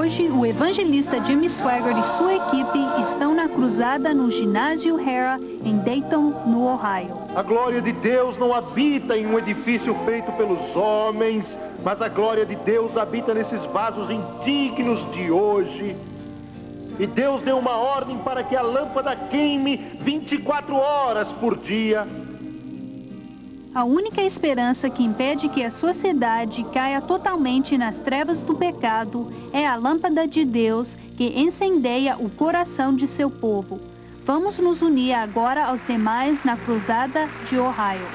Hoje, o evangelista Jimmy Swaggart e sua equipe estão na cruzada no ginásio Hera, em Dayton, no Ohio. A glória de Deus não habita em um edifício feito pelos homens, mas a glória de Deus habita nesses vasos indignos de hoje. E Deus deu uma ordem para que a lâmpada queime 24 horas por dia. A única esperança que impede que a sociedade caia totalmente nas trevas do pecado é a lâmpada de Deus que incendeia o coração de seu povo. Vamos nos unir agora aos demais na cruzada de Ohio.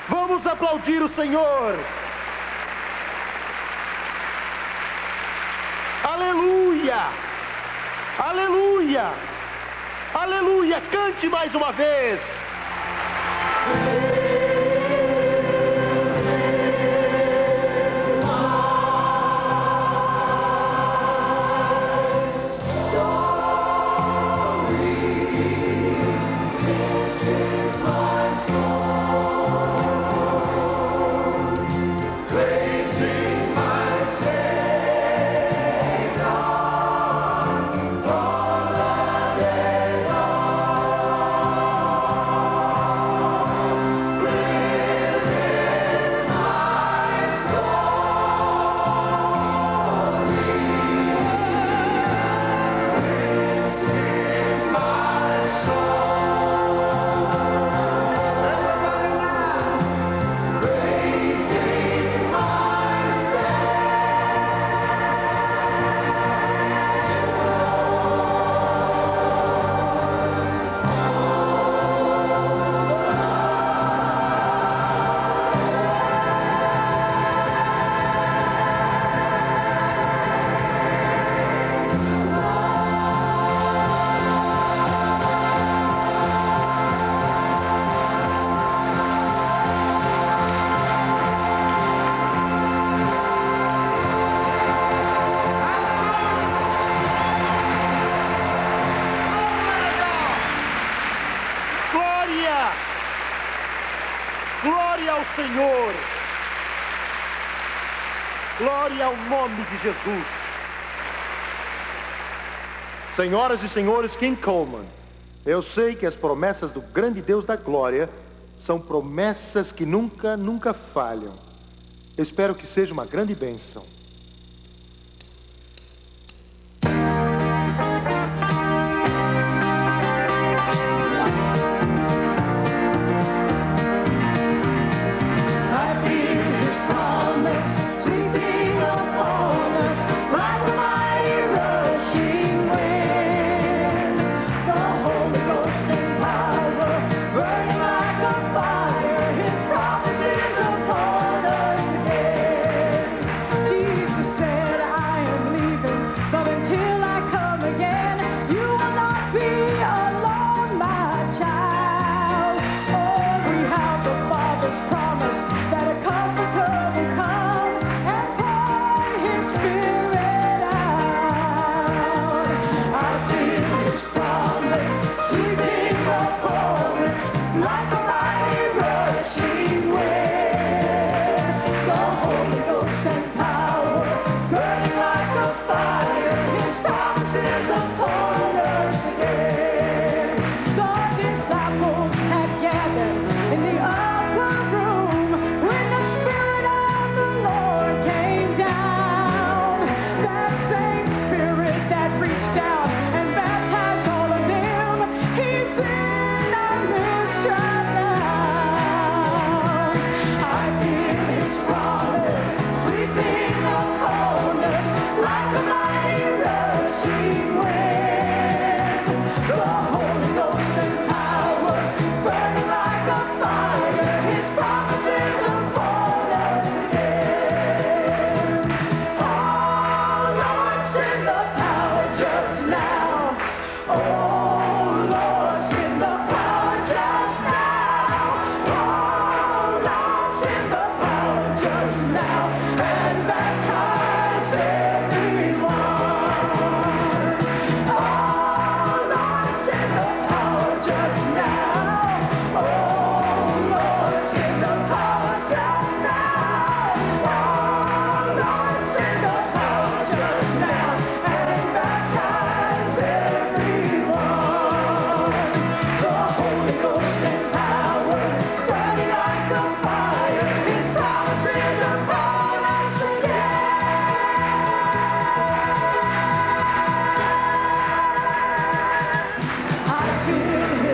Vamos aplaudir o Senhor! Aleluia! Aleluia! Aleluia! Cante mais uma vez! Glória ao Senhor! Glória ao nome de Jesus! Senhoras e senhores, King Coleman, eu sei que as promessas do grande Deus da glória são promessas que nunca falham. Eu espero que seja uma grande bênção. Jesus.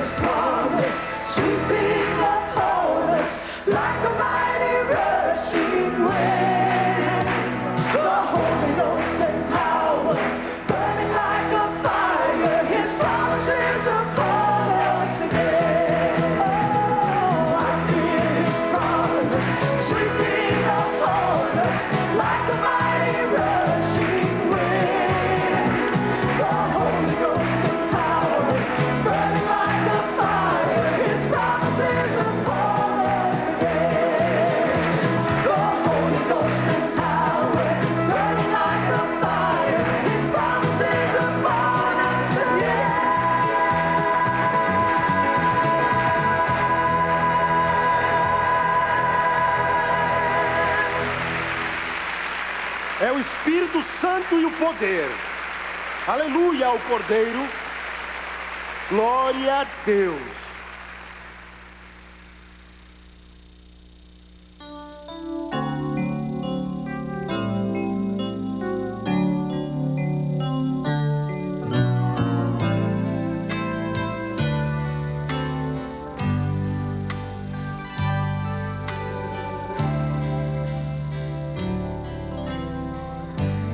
his promise sweeping upon us like a mighty rushing wind. The Holy Ghost and power burning like a fire, his promises upon us again. Oh, I hear his promise sweeping upon us like a mighty rushing wind. The Holy Ghost and power burning like a fire, his promises upon us again. The Holy Ghost and power burning like a fire, his promises upon us again. É o Espírito Santo e o poder. Aleluia ao Cordeiro. Glória a Deus.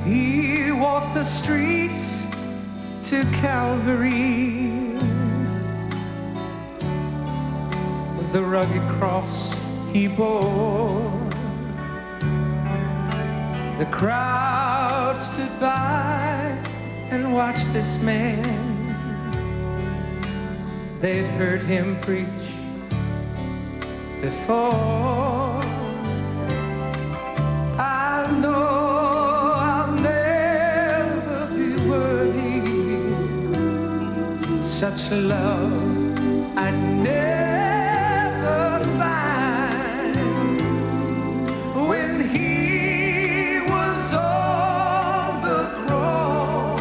He walked the streets to Calvary, the rugged cross he bore. The crowd stood by and watched this man. They'd heard him preach before. I know I'll never be worthy such love I'd never find. When he was on the cross,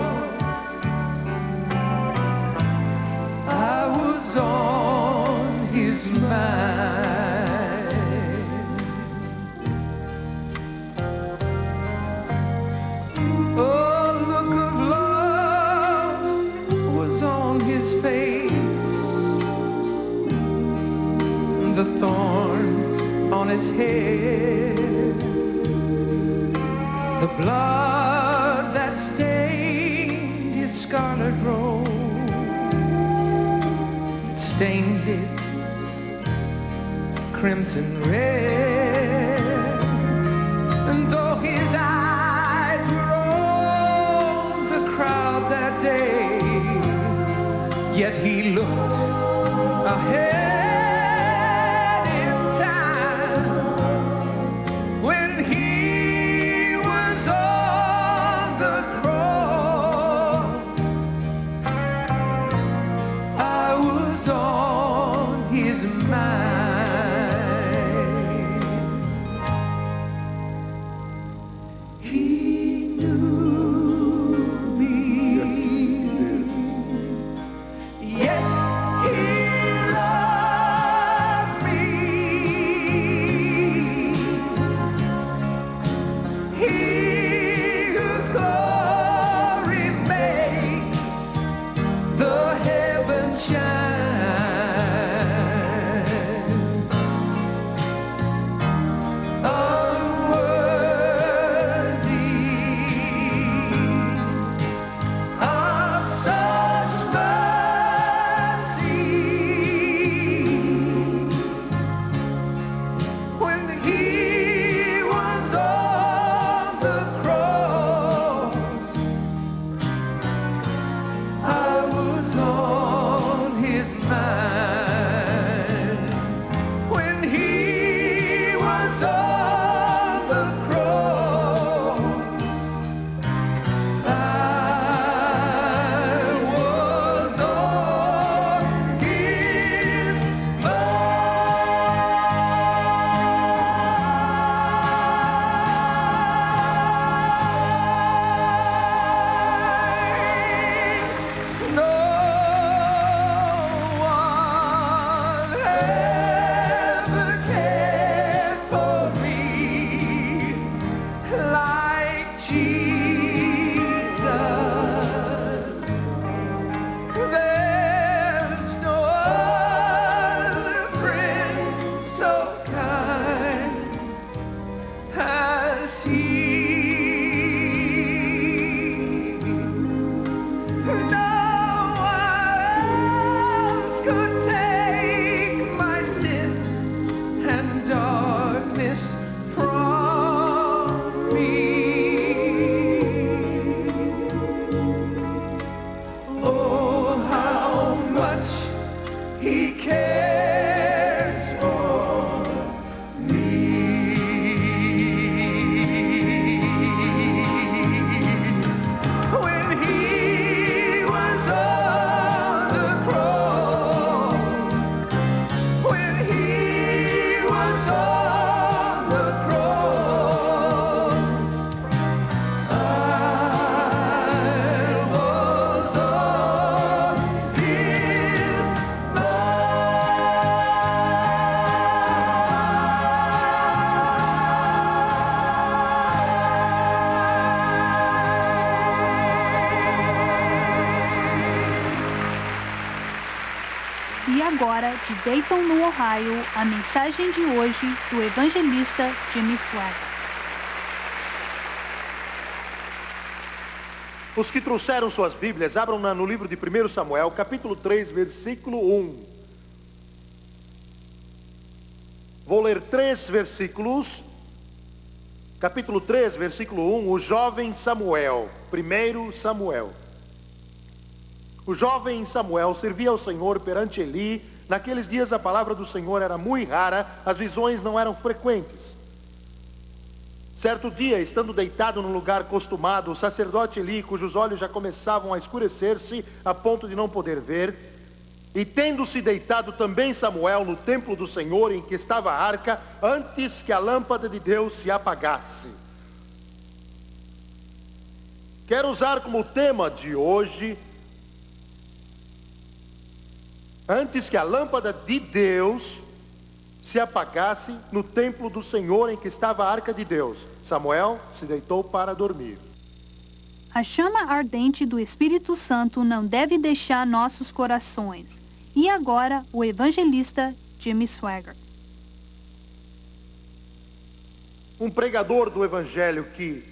I was on his mind. Oh, look of love was on his face. The thorns on his head, the blood that stained his scarlet robe, it stained it crimson red. And though his eyes were on the crowd that day, yet he looked ahead. He cares for me. When he was on the cross, when he was on the cross, I was on his E agora, de Dayton, no Ohio, a mensagem de hoje do evangelista Jimmy Swaggart. Os que trouxeram suas Bíblias, abram-na no livro de 1 Samuel, capítulo 3, versículo 1. Vou ler 3 versículos. Capítulo 3, versículo 1, o jovem Samuel. 1 Samuel. O jovem Samuel servia ao Senhor perante Eli. Naqueles dias a palavra do Senhor era muito rara, as visões não eram frequentes. Certo dia, estando deitado no lugar costumado, o sacerdote Eli, cujos olhos já começavam a escurecer-se a ponto de não poder ver, e tendo-se deitado também Samuel no templo do Senhor em que estava a arca, antes que a lâmpada de Deus se apagasse. Quero usar como tema de hoje, antes que a lâmpada de Deus se apagasse no templo do Senhor em que estava a arca de Deus. Samuel se deitou para dormir. A chama ardente do Espírito Santo não deve deixar nossos corações. E agora, o evangelista Jimmy Swaggart. Um pregador do Evangelho que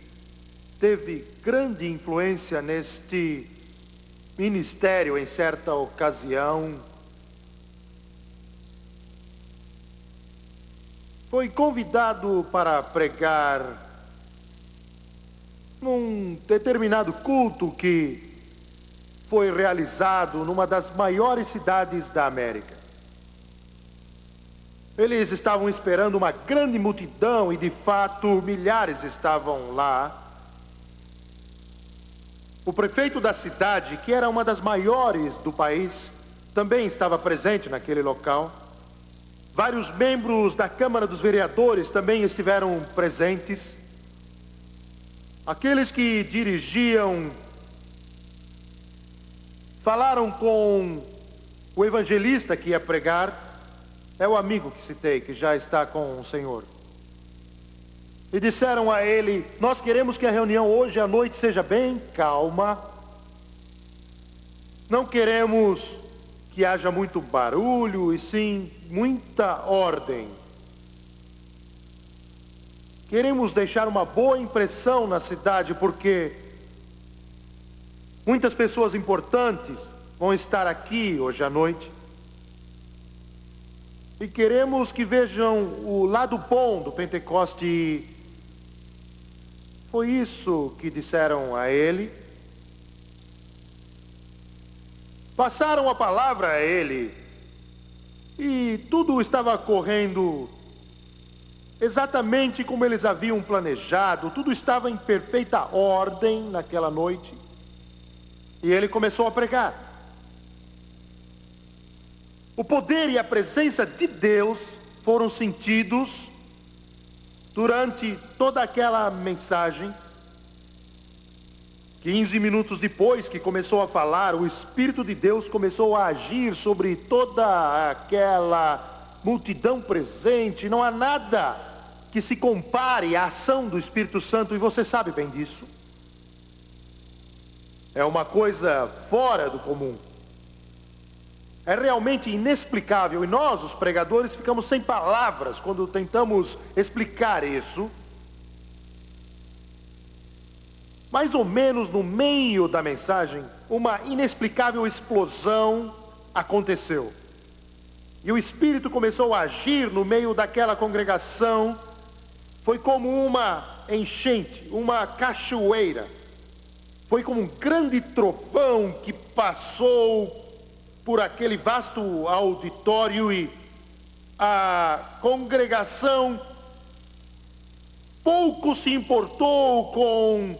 teve grande influência neste ministério em certa ocasião, foi convidado para pregar num determinado culto que foi realizado numa das maiores cidades da América. Eles estavam esperando uma grande multidão e de fato milhares estavam lá. O prefeito da cidade, que era uma das maiores do país, também estava presente naquele local. Vários membros da Câmara dos Vereadores também estiveram presentes. Aqueles que dirigiam falaram com o evangelista que ia pregar, é o amigo que citei, que já está com o Senhor. E disseram a ele: nós queremos que a reunião hoje à noite seja bem calma. Não queremos que haja muito barulho, e sim muita ordem. Queremos deixar uma boa impressão na cidade, porque muitas pessoas importantes vão estar aqui hoje à noite. E queremos que vejam o lado bom do Pentecoste. Foi isso que disseram a ele. Passaram a palavra a ele, e tudo estava correndo exatamente como eles haviam planejado, tudo estava em perfeita ordem naquela noite, e ele começou a pregar. O poder e a presença de Deus foram sentidos durante toda aquela mensagem. 15 minutos depois que começou a falar, o Espírito de Deus começou a agir sobre toda aquela multidão presente. Não há nada que se compare à ação do Espírito Santo, e você sabe bem disso. É uma coisa fora do comum. É realmente inexplicável, e nós, os pregadores, ficamos sem palavras quando tentamos explicar isso. Mais ou menos no meio da mensagem, uma inexplicável explosão aconteceu. E o Espírito começou a agir no meio daquela congregação. Foi como uma enchente, uma cachoeira. Foi como um grande trovão que passou por aquele vasto auditório e a congregação pouco se importou com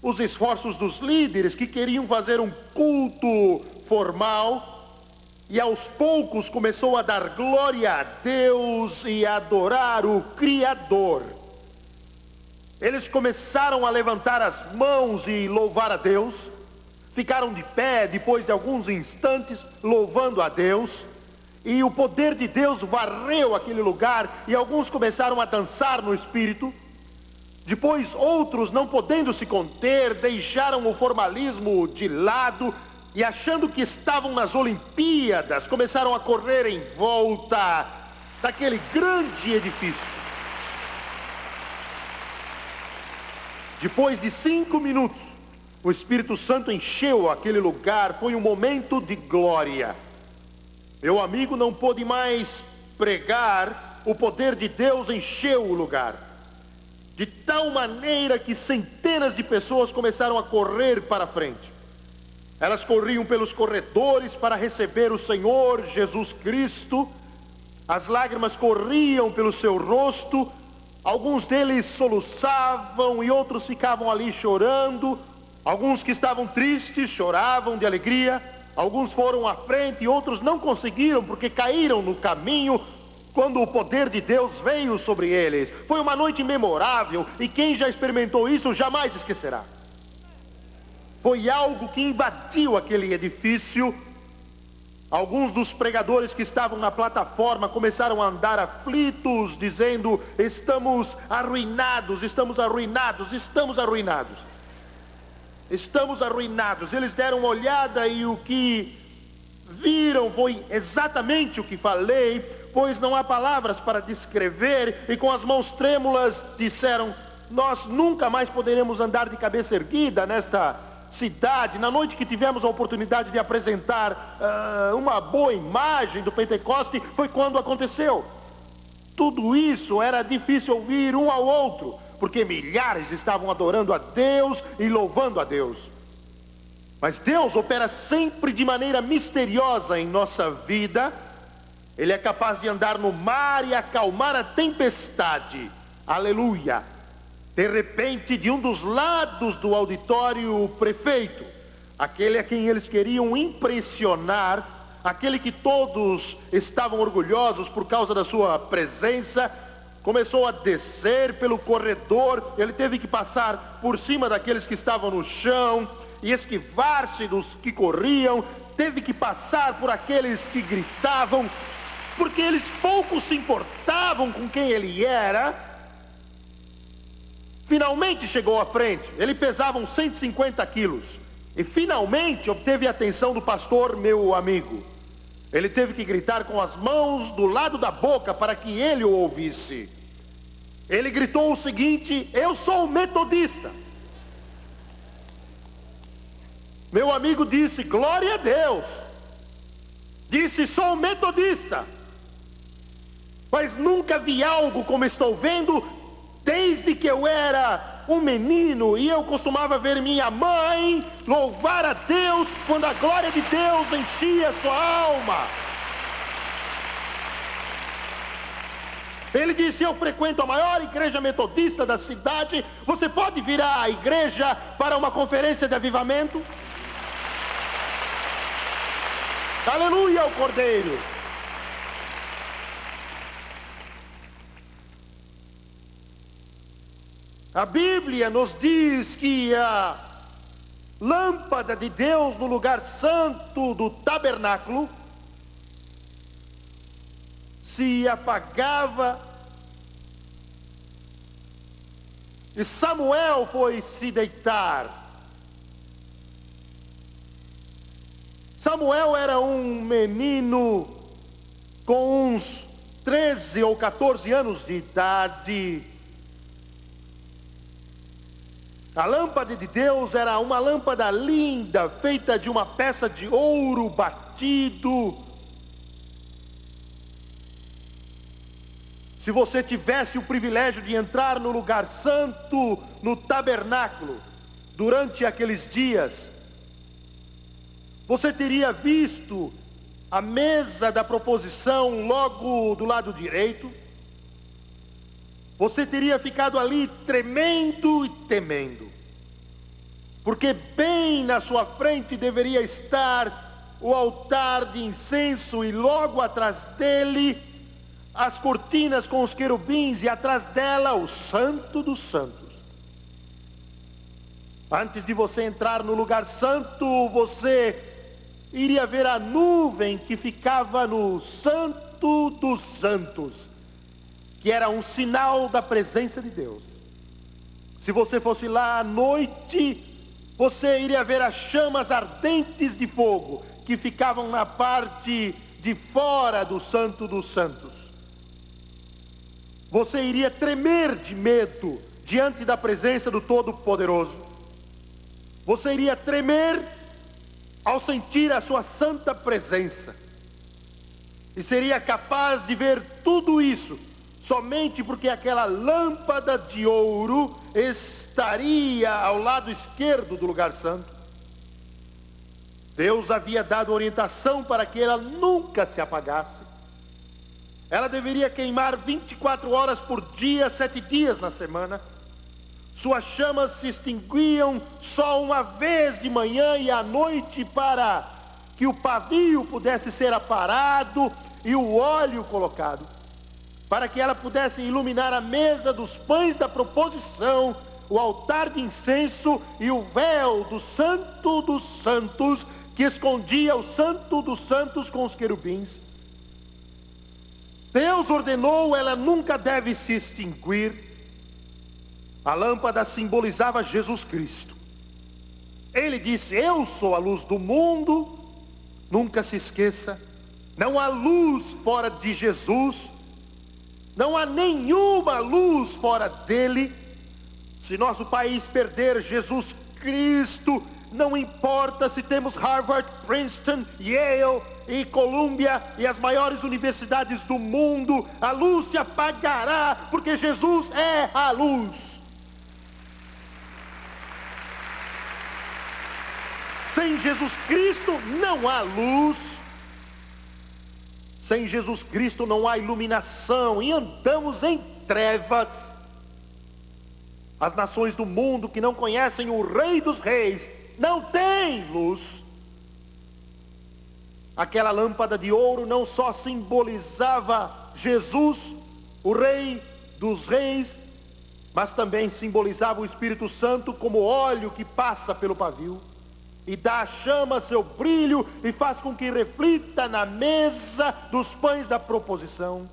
os esforços dos líderes que queriam fazer um culto formal, e aos poucos começou a dar glória a Deus e a adorar o Criador. Eles começaram a levantar as mãos e louvar a Deus, ficaram de pé depois de alguns instantes louvando a Deus, e o poder de Deus varreu aquele lugar, e alguns começaram a dançar no Espírito. Depois outros, não podendo se conter, deixaram o formalismo de lado e, achando que estavam nas Olimpíadas, começaram a correr em volta daquele grande edifício. Depois de 5 minutos, o Espírito Santo encheu aquele lugar. Foi um momento de glória. Meu amigo não pôde mais pregar, o poder de Deus encheu o lugar. De tal maneira que centenas de pessoas começaram a correr para frente. Elas corriam pelos corredores para receber o Senhor Jesus Cristo. As lágrimas corriam pelo seu rosto. Alguns deles soluçavam e outros ficavam ali chorando. Alguns que estavam tristes choravam de alegria. Alguns foram à frente e outros não conseguiram porque caíram no caminho quando o poder de Deus veio sobre eles. Foi uma noite memorável e quem já experimentou isso jamais esquecerá. Foi algo que invadiu aquele edifício. Alguns dos pregadores que estavam na plataforma começaram a andar aflitos, dizendo: estamos arruinados, estamos arruinados, estamos arruinados. Estamos arruinados. Eles deram uma olhada e o que viram foi exatamente o que falei, pois não há palavras para descrever, e com as mãos trêmulas disseram: nós nunca mais poderemos andar de cabeça erguida nesta cidade. Na noite que tivemos a oportunidade de apresentar uma boa imagem do Pentecoste, foi quando aconteceu. Tudo isso era difícil ouvir um ao outro, porque milhares estavam adorando a Deus e louvando a Deus. Mas Deus opera sempre de maneira misteriosa em nossa vida. Ele é capaz de andar no mar e acalmar a tempestade. Aleluia! De repente, de um dos lados do auditório, o prefeito, aquele a quem eles queriam impressionar, aquele que todos estavam orgulhosos por causa da sua presença, começou a descer pelo corredor. Ele teve que passar por cima daqueles que estavam no chão e esquivar-se dos que corriam. Teve que passar por aqueles que gritavam, porque eles pouco se importavam com quem ele era. Finalmente chegou à frente. Ele pesava uns 150 quilos. E finalmente obteve a atenção do pastor, meu amigo. Ele teve que gritar com as mãos do lado da boca para que ele o ouvisse. Ele gritou o seguinte: eu sou metodista. Meu amigo disse: glória a Deus. Disse: sou metodista. Mas nunca vi algo como estou vendo desde que eu era um menino, e eu costumava ver minha mãe louvar a Deus quando a glória de Deus enchia sua alma. Ele disse: eu frequento a maior igreja metodista da cidade. Você pode vir à igreja para uma conferência de avivamento? Aleluia ao Cordeiro. A Bíblia nos diz que a lâmpada de Deus no lugar santo do tabernáculo se apagava, e Samuel foi se deitar. Samuel era um menino com uns 13 ou 14 anos de idade. A lâmpada de Deus era uma lâmpada linda, feita de uma peça de ouro batido. Se você tivesse o privilégio de entrar no lugar santo, no tabernáculo, durante aqueles dias, você teria visto a mesa da proposição logo do lado direito, você teria ficado ali tremendo e temendo. Porque bem na sua frente deveria estar o altar de incenso e logo atrás dele as cortinas com os querubins e atrás dela o Santo dos Santos. Antes de você entrar no lugar santo, você iria ver a nuvem que ficava no Santo dos Santos, que era um sinal da presença de Deus. Se você fosse lá à noite, você iria ver as chamas ardentes de fogo que ficavam na parte de fora do Santo dos Santos. Você iria tremer de medo diante da presença do Todo-Poderoso. Você iria tremer ao sentir a sua santa presença. E seria capaz de ver tudo isso somente porque aquela lâmpada de ouro estaria ao lado esquerdo do lugar santo. Deus havia dado orientação para que ela nunca se apagasse. Ela deveria queimar 24 horas por dia, 7 dias na semana. Suas chamas se extinguiam só uma vez de manhã e à noite para que o pavio pudesse ser aparado e o óleo colocado, para que ela pudesse iluminar a mesa dos pães da proposição, o altar de incenso e o véu do Santo dos Santos, que escondia o Santo dos Santos com os querubins. Deus ordenou, ela nunca deve se extinguir. A lâmpada simbolizava Jesus Cristo. Ele disse: eu sou a luz do mundo. Nunca se esqueça, não há luz fora de Jesus. Não há nenhuma luz fora dele. Se nosso país perder Jesus Cristo, não importa se temos Harvard, Princeton, Yale e Columbia e as maiores universidades do mundo, a luz se apagará, porque Jesus é a luz. Sem Jesus Cristo não há luz. Sem Jesus Cristo não há iluminação e andamos em trevas. As nações do mundo que não conhecem o Rei dos Reis não têm luz. Aquela lâmpada de ouro não só simbolizava Jesus, o Rei dos Reis, mas também simbolizava o Espírito Santo como óleo que passa pelo pavio e dá à chama seu brilho e faz com que reflita na mesa dos pães da proposição.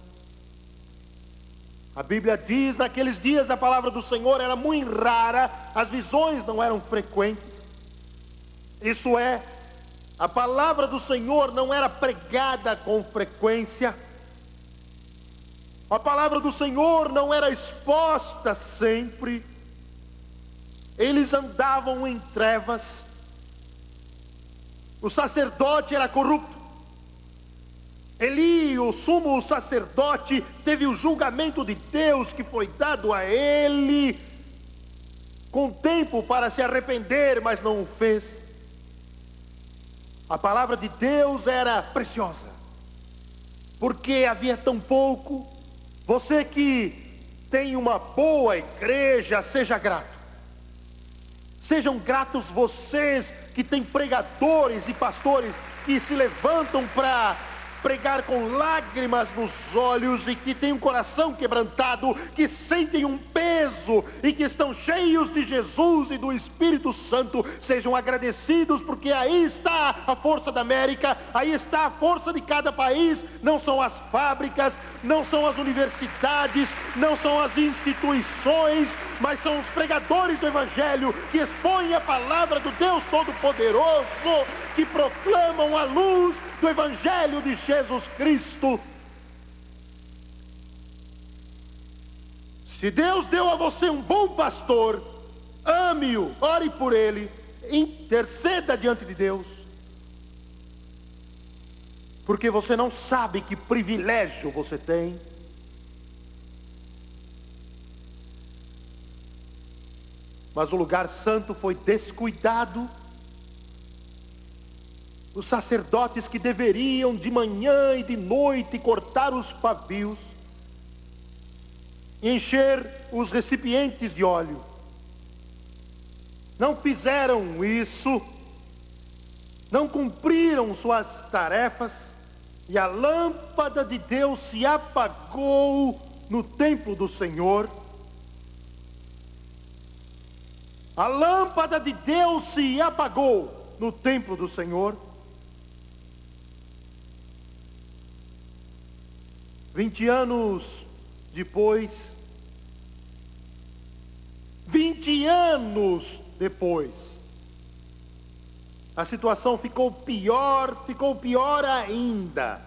A Bíblia diz, naqueles dias a palavra do Senhor era muito rara, as visões não eram frequentes. Isso é, a palavra do Senhor não era pregada com frequência. A palavra do Senhor não era exposta sempre. Eles andavam em trevas. O sacerdote era corrupto. Eli, o sumo sacerdote, teve o julgamento de Deus que foi dado a ele com tempo para se arrepender, mas não o fez. A palavra de Deus era preciosa, porque havia tão pouco. Você que tem uma boa igreja, seja grato. Sejam gratos vocês que têm pregadores e pastores que se levantam para pregar com lágrimas nos olhos e que têm um coração quebrantado, que sentem um peso e que estão cheios de Jesus e do Espírito Santo. Sejam agradecidos, porque aí está a força da América, aí está a força de cada país. Não são as fábricas, não são as universidades, não são as instituições, mas são os pregadores do Evangelho que expõem a palavra do Deus Todo-Poderoso, que proclamam a luz do Evangelho de Jesus Cristo. Se Deus deu a você um bom pastor, ame-o, ore por ele, interceda diante de Deus, porque você não sabe que privilégio você tem. Mas o lugar santo foi descuidado. Os sacerdotes que deveriam de manhã e de noite cortar os pavios e encher os recipientes de óleo, não fizeram isso, não cumpriram suas tarefas, e a lâmpada de Deus se apagou no templo do Senhor. A lâmpada de Deus se apagou no templo do Senhor. 20 anos depois, 20 anos depois, a situação ficou pior ainda.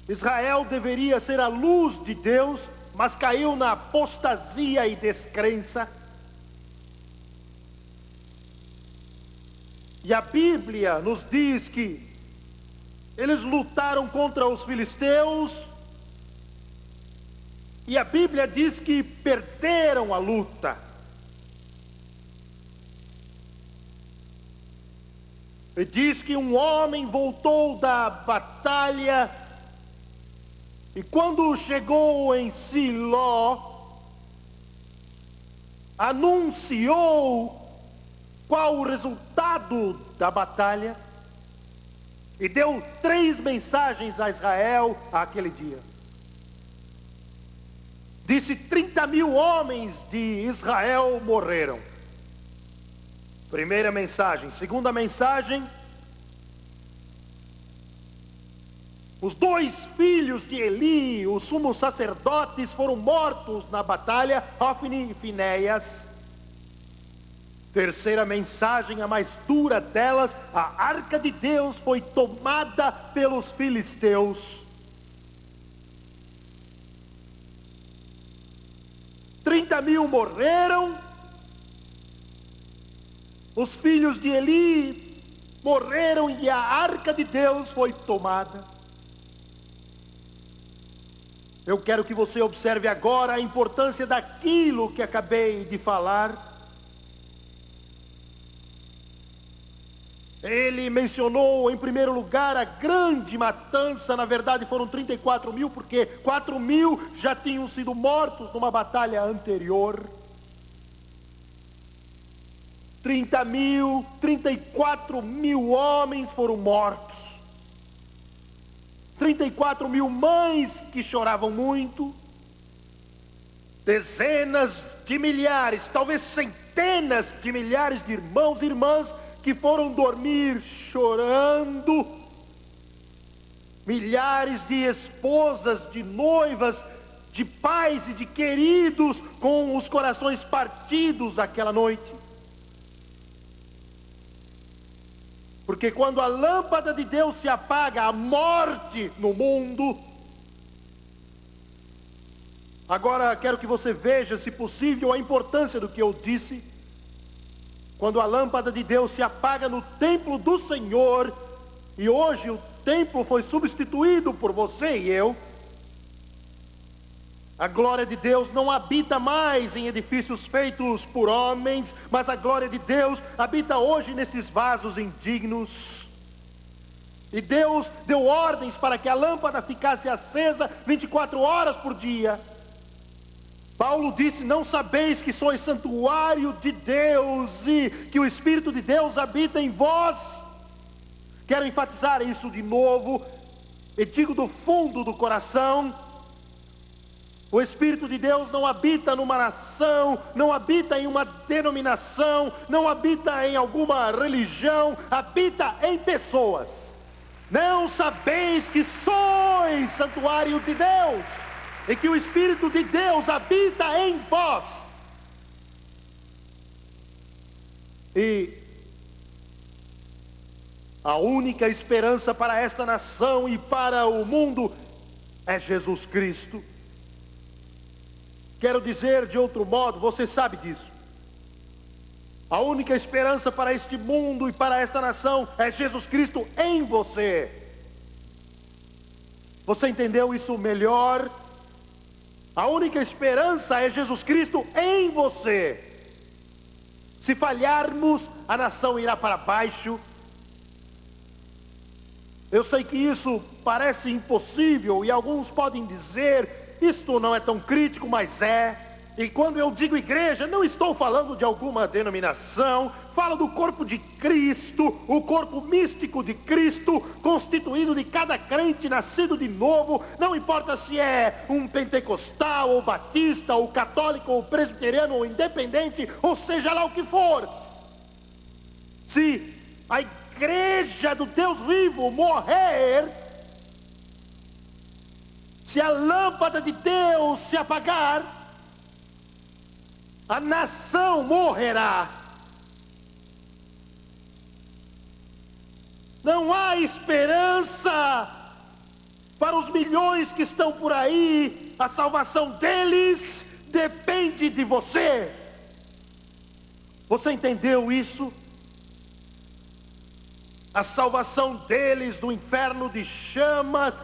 Israel deveria ser a luz de Deus, mas caiu na apostasia e descrença. E a Bíblia nos diz que eles lutaram contra os filisteus, e a Bíblia diz que perderam a luta. E diz que um homem voltou da batalha, e quando chegou em Siló, anunciou qual o resultado da batalha, e deu 3 mensagens a Israel aquele dia. Disse: 30.000 homens de Israel morreram. Primeira mensagem. Segunda mensagem: os 2 filhos de Eli, os sumos sacerdotes, foram mortos na batalha, Hofni e Finéias. Terceira mensagem, a mais dura delas: a arca de Deus foi tomada pelos filisteus. 30.000 morreram. Os filhos de Eli morreram e a arca de Deus foi tomada. Eu quero que você observe agora a importância daquilo que acabei de falar. Ele mencionou em primeiro lugar a grande matança. Na verdade foram 34.000, porque 4.000 já tinham sido mortos numa batalha anterior. 34.000 homens foram mortos. 34.000 mães que choravam muito. Dezenas de milhares, talvez centenas de milhares de irmãos e irmãs que foram dormir chorando. Milhares de esposas, de noivas, de pais e de queridos com os corações partidos aquela noite. Porque quando a lâmpada de Deus se apaga, há morte no mundo. Agora quero que você veja, se possível, a importância do que eu disse. Quando a lâmpada de Deus se apaga no templo do Senhor, e hoje o templo foi substituído por você e eu, a glória de Deus não habita mais em edifícios feitos por homens, mas a glória de Deus habita hoje nestes vasos indignos. E Deus deu ordens para que a lâmpada ficasse acesa 24 horas por dia. Paulo disse: não sabeis que sois santuário de Deus e que o Espírito de Deus habita em vós? Quero enfatizar isso de novo, e digo do fundo do coração: o Espírito de Deus não habita numa nação, não habita em uma denominação, não habita em alguma religião, habita em pessoas. Não sabeis que sois santuário de Deus e que o Espírito de Deus habita em vós? E a única esperança para esta nação e para o mundo é Jesus Cristo. Quero dizer de outro modo, você sabe disso. A única esperança para este mundo e para esta nação é Jesus Cristo em você. Você entendeu isso melhor? A única esperança é Jesus Cristo em você. Se falharmos, a nação irá para baixo. Eu sei que isso parece impossível e alguns podem dizer, isto não é tão crítico, mas é. E quando eu digo igreja, não estou falando de alguma denominação, falo do corpo de Cristo, o corpo místico de Cristo, constituído de cada crente nascido de novo, não importa se é um pentecostal, ou batista, ou católico, ou presbiteriano, ou independente, ou seja lá o que for. Se a igreja do Deus vivo morrer, se a lâmpada de Deus se apagar, a nação morrerá. Não há esperança para os milhões que estão por aí. A salvação deles depende de você. Você entendeu isso? A salvação deles do inferno de chamas,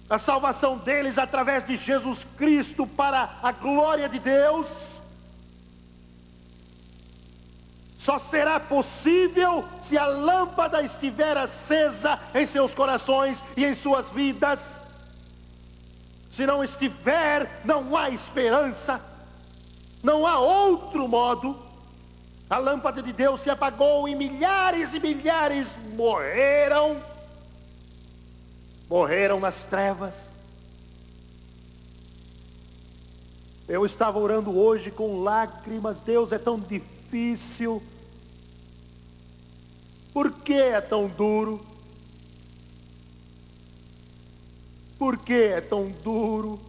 a salvação deles através de Jesus Cristo para a glória de Deus, só será possível se a lâmpada estiver acesa em seus corações e em suas vidas. Se não estiver, não há esperança, não há outro modo. A lâmpada de Deus se apagou e milhares morreram. Morreram nas trevas. Eu estava orando hoje com lágrimas. Deus, é tão difícil. Por que é tão duro? Por que é tão duro?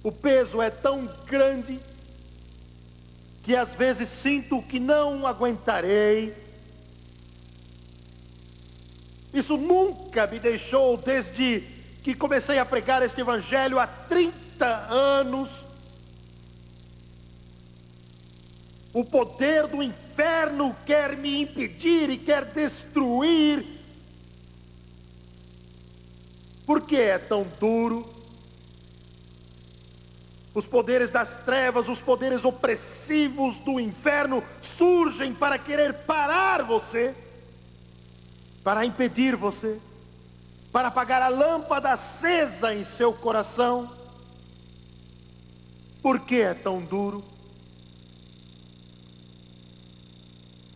O peso é tão grande que às vezes sinto que não aguentarei. Isso nunca me deixou desde que comecei a pregar este evangelho há 30 anos. O poder do inferno quer me impedir e quer destruir. Por que é tão duro? Os poderes das trevas, os poderes opressivos do inferno surgem para querer parar você, para impedir você, para apagar a lâmpada acesa em seu coração. Por que é tão duro?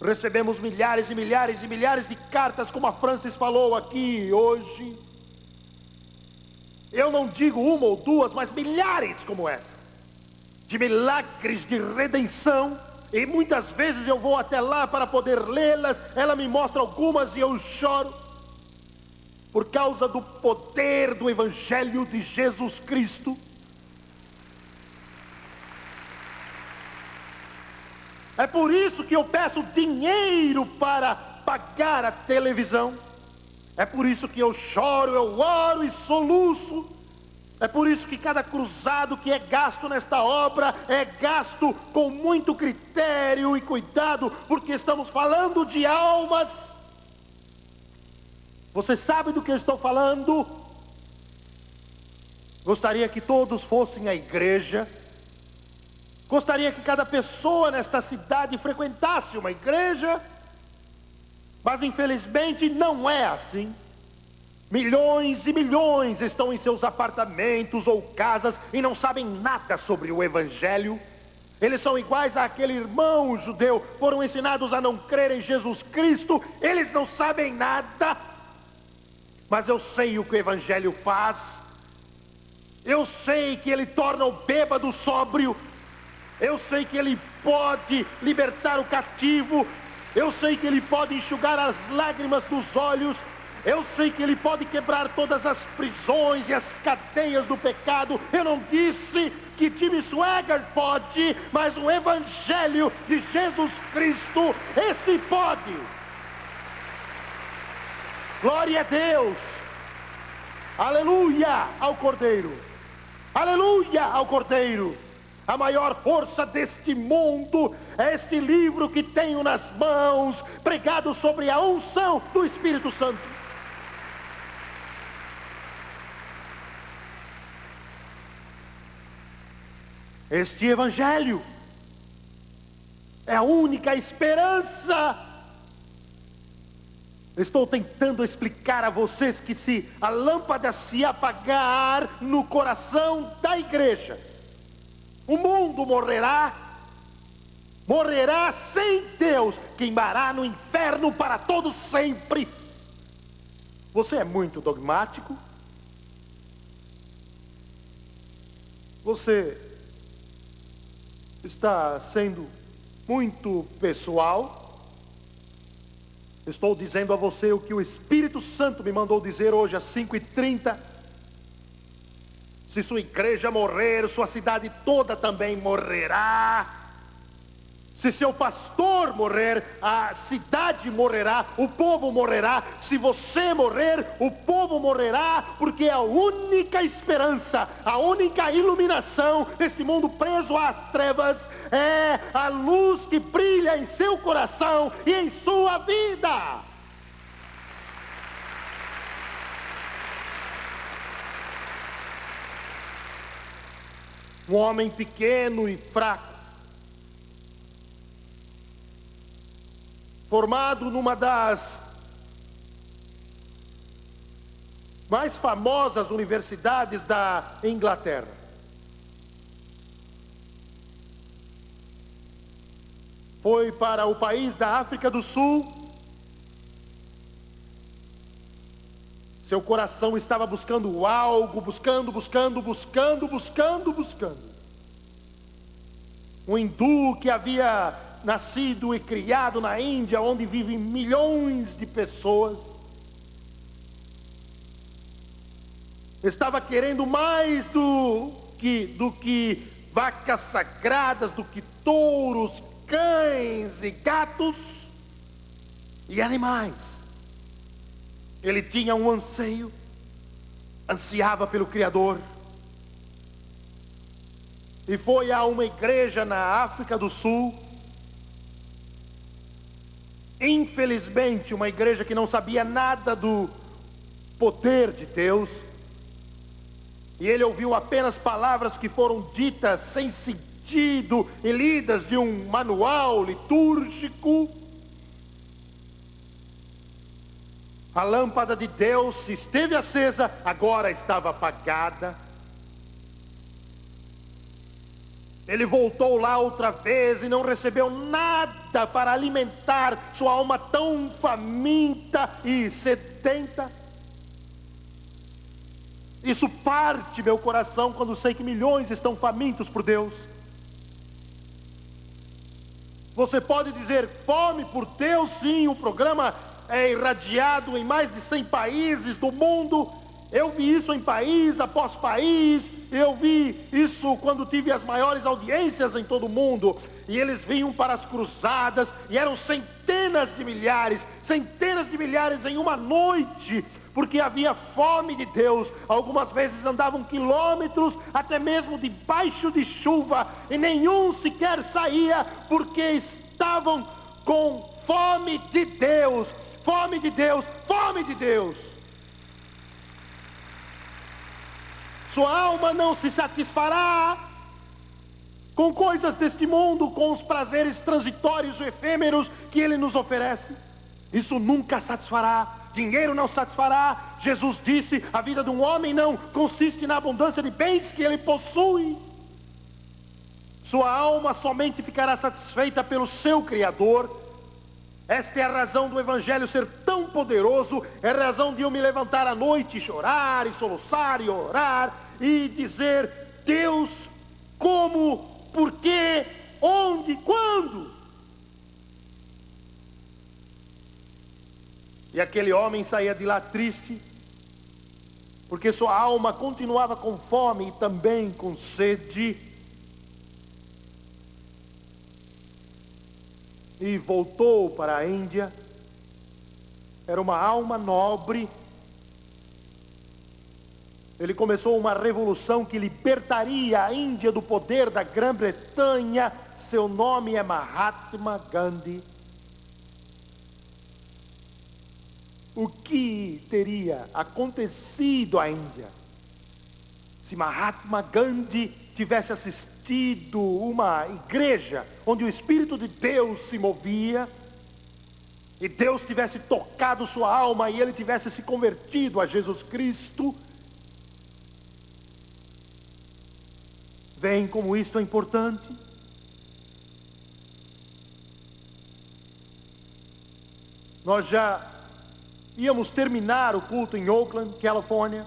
Recebemos milhares de cartas, como a Francis falou aqui hoje. Eu não digo uma ou duas, mas milhares como essa, de milagres de redenção. E muitas vezes eu vou até lá para poder lê-las. Ela me mostra algumas e eu choro, por causa do poder do Evangelho de Jesus Cristo. É por isso que eu peço dinheiro para pagar a televisão. É por isso que eu choro, eu oro e soluço. É por isso que cada cruzado que é gasto nesta obra é gasto com muito critério e cuidado, porque estamos falando de almas. Você sabe do que eu estou falando? Gostaria que todos fossem à igreja. Gostaria que cada pessoa nesta cidade frequentasse uma igreja. Mas infelizmente não é assim. Milhões e milhões estão em seus apartamentos ou casas e não sabem nada sobre o Evangelho. Eles são iguais àquele irmão judeu, foram ensinados a não crer em Jesus Cristo. Eles não sabem nada. Mas eu sei o que o Evangelho faz. Eu sei que ele torna o bêbado sóbrio. Eu sei que ele pode libertar o cativo. Eu sei que ele pode enxugar as lágrimas dos olhos. Eu sei que ele pode quebrar todas as prisões e as cadeias do pecado. Eu não disse que Jimmy Swaggart pode, mas o Evangelho de Jesus Cristo, esse pode. Glória a Deus. Aleluia ao Cordeiro. Aleluia ao Cordeiro. A maior força deste mundo é este livro que tenho nas mãos, pregado sobre a unção do Espírito Santo. Este Evangelho é a única esperança Estou tentando explicar a vocês que se a lâmpada se apagar no coração da igreja, o mundo morrerá sem Deus, queimará no inferno para todo sempre. Você é muito dogmático. Você está sendo muito pessoal. Estou dizendo a você o que o Espírito Santo me mandou dizer hoje às 5h30. Se sua igreja morrer, sua cidade toda também morrerá. Se seu pastor morrer, a cidade morrerá, o povo morrerá. Se você morrer, o povo morrerá, porque a única esperança, a única iluminação neste mundo preso às trevas é a luz que brilha em seu coração e em sua vida. Um homem pequeno e fraco, formado numa das mais famosas universidades da Inglaterra. Foi para o país da África do Sul. Seu coração estava buscando algo, buscando. Um hindu que havia nascido e criado na Índia, onde vivem milhões de pessoas, estava querendo mais do que vacas sagradas, do que touros, cães e gatos e animais. Ele tinha um anseio, ansiava pelo Criador, e foi a uma igreja na África do Sul. Infelizmente, uma igreja que não sabia nada do poder de Deus, e ele ouviu apenas palavras que foram ditas sem sentido e lidas de um manual litúrgico. A lâmpada de Deus esteve acesa, agora estava apagada. Ele voltou lá outra vez e não recebeu nada para alimentar sua alma tão faminta e sedenta. Isso parte meu coração quando sei que milhões estão famintos por Deus. Você pode dizer fome por Deus? Sim, o programa é irradiado em mais de 100 países do mundo. Eu vi isso em país após país. Eu vi isso quando tive as maiores audiências em todo o mundo. E eles vinham para as cruzadas, e eram centenas de milhares em uma noite, porque havia fome de Deus. Algumas vezes andavam quilômetros, até mesmo debaixo de chuva, e nenhum sequer saía, porque estavam com fome de Deus, fome de Deus, fome de Deus. Sua alma não se satisfará com coisas deste mundo, com os prazeres transitórios e efêmeros que ele nos oferece. Isso nunca satisfará. Dinheiro não satisfará. Jesus disse, a vida de um homem não consiste na abundância de bens que ele possui. Sua alma somente ficará satisfeita pelo seu Criador. Esta é a razão do Evangelho ser tão poderoso. É a razão de eu me levantar à noite e chorar, e soluçar, e orar, e dizer, Deus, como, por quê, onde, quando? E aquele homem saía de lá triste, porque sua alma continuava com fome e também com sede. E voltou para a Índia. Era uma alma nobre. Ele começou uma revolução que libertaria a Índia do poder da Grã-Bretanha. Seu nome é Mahatma Gandhi. O que teria acontecido à Índia se Mahatma Gandhi tivesse assistido uma igreja onde o Espírito de Deus se movia? e Deus tivesse tocado sua alma e ele tivesse se convertido a Jesus Cristo. Veem como isto é importante? Nós já íamos terminar o culto em Oakland, Califórnia.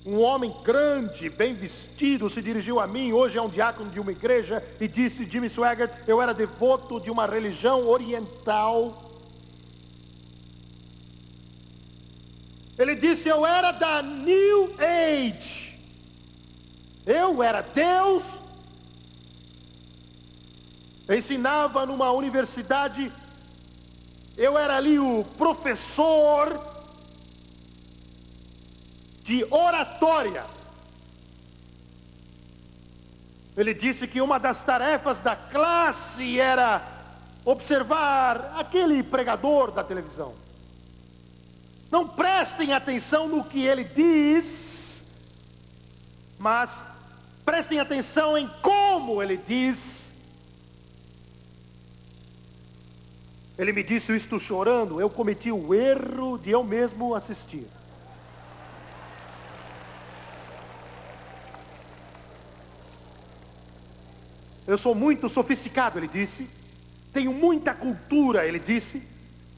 Um homem grande, bem vestido, se dirigiu a mim, hoje é um diácono de uma igreja, e disse: Jimmy Swaggart, eu era devoto de uma religião oriental. Ele disse: eu era da New Age. Eu era Deus. Eu ensinava numa universidade. Eu era ali o professor de oratória. Ele disse que uma das tarefas da classe era observar aquele pregador da televisão. Não prestem atenção no que ele diz, mas prestem atenção em como ele diz. Ele me disse isto chorando. Eu cometi o erro de eu mesmo assistir. Eu sou muito sofisticado, ele disse. Tenho muita cultura, ele disse.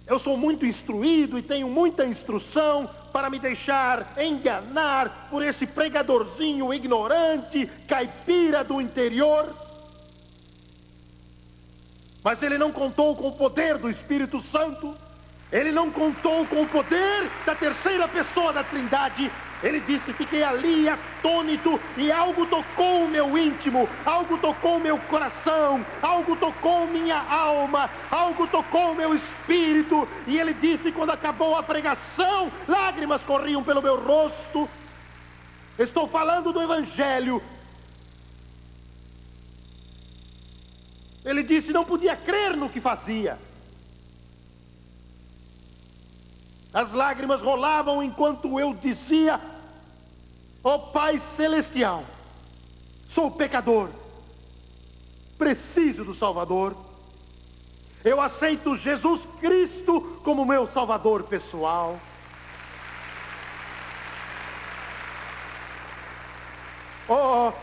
Eu sou muito instruído e tenho muita instrução para me deixar enganar por esse pregadorzinho ignorante, caipira do interior. Mas ele não contou com o poder do Espírito Santo. Ele não contou com o poder da terceira pessoa da Trindade. Ele disse: fiquei ali atônito e algo tocou o meu íntimo, algo tocou o meu coração, algo tocou minha alma, algo tocou o meu espírito. E ele disse: quando acabou a pregação, lágrimas corriam pelo meu rosto. Estou falando do Evangelho. Ele disse: não podia crer no que fazia. As lágrimas rolavam enquanto eu dizia: ó Pai Celestial, sou pecador, preciso do Salvador. Eu aceito Jesus Cristo como meu Salvador pessoal. Oh,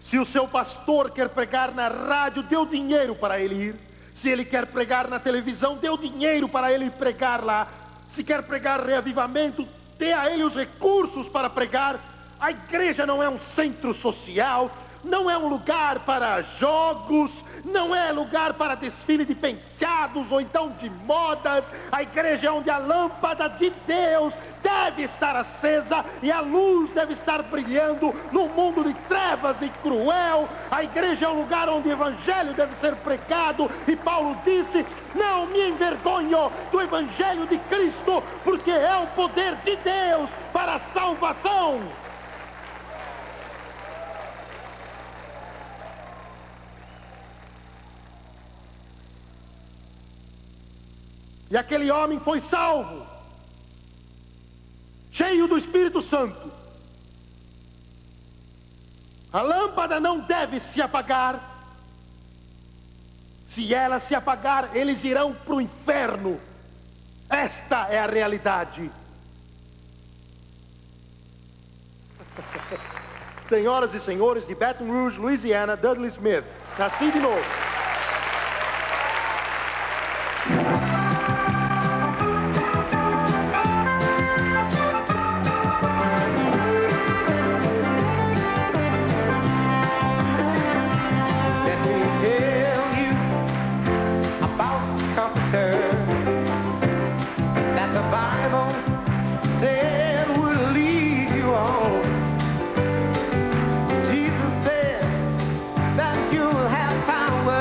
se o seu pastor quer pregar na rádio, dê o dinheiro para ele ir. Se ele quer pregar na televisão, dê o dinheiro para ele pregar lá. Se quer pregar reavivamento, dê a ele os recursos para pregar. A igreja não é um centro social, não é um lugar para jogos, não é lugar para desfile de penteados ou então de modas. A igreja é onde a lâmpada de Deus deve estar acesa e a luz deve estar brilhando num mundo de trevas e cruel. A igreja é um lugar onde o evangelho deve ser pregado, e Paulo disse: não me envergonho do evangelho de Cristo, porque é o poder de Deus para a salvação. E aquele homem foi salvo, cheio do Espírito Santo. A lâmpada não deve se apagar. Se ela se apagar, eles irão para o inferno. Esta é a realidade. Senhoras e senhores, de Baton Rouge, Louisiana, Dudley Smith. Nasci de novo. Power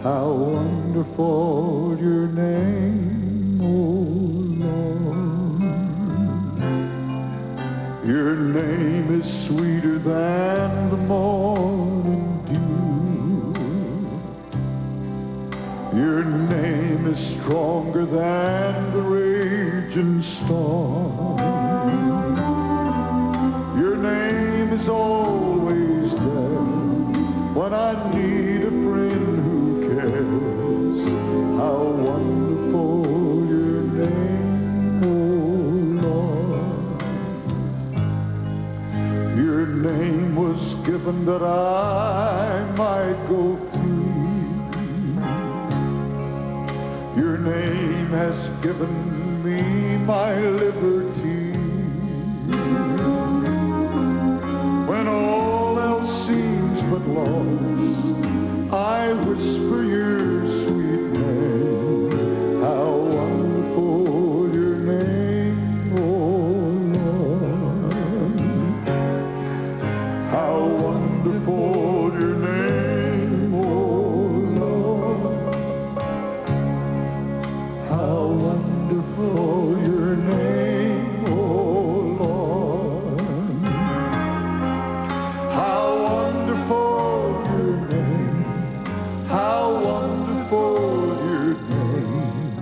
How wonderful your name, oh Lord. Your name is sweeter than the morning dew. Your name is stronger than the raging storm. Your name is always there when I need a friend who cares. How wonderful your name, oh Lord. Your name was given that I might go free. Your name has given me my liberty. When all else seems but lost, I whisper your sweet name. How wonderful your name, oh Lord. How wonderful your name, oh Lord. How wonderful your name, oh Lord. How wonderful your name. How wonderful your name.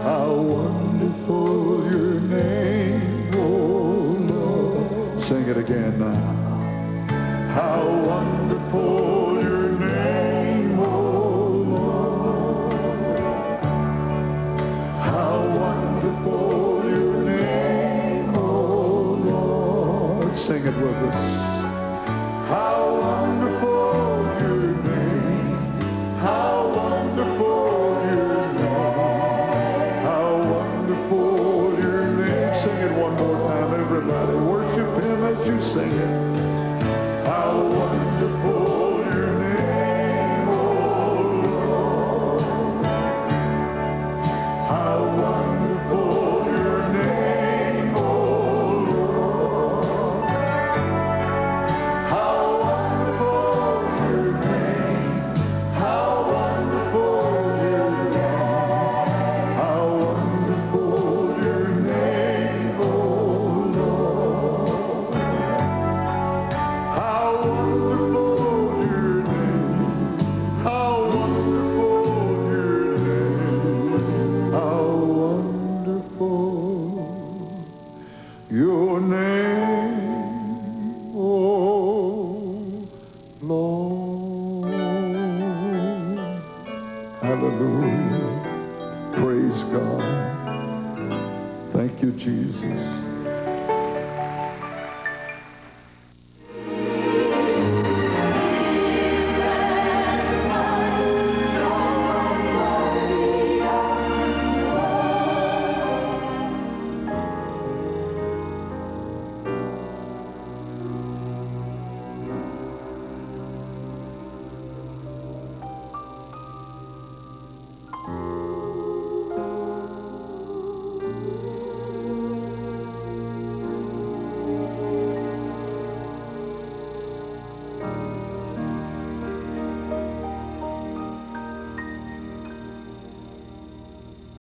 How wonderful your name, oh Lord. Sing it again now. How wonderful your name, oh Lord. How wonderful your name, oh Lord. Sing it with us. How wonderful your name. How wonderful your name. How wonderful your name. Sing it one more time, everybody. Worship him as you sing it. How wonderful your name, oh Lord. How wonderful your name, oh Lord. How wonderful your name. How wonderful your name. How wonderful your name, oh Lord. How wonderful your name. How wonderful your name. How wonderful your name, oh Lord. Hallelujah. Praise God. Thank you, Jesus.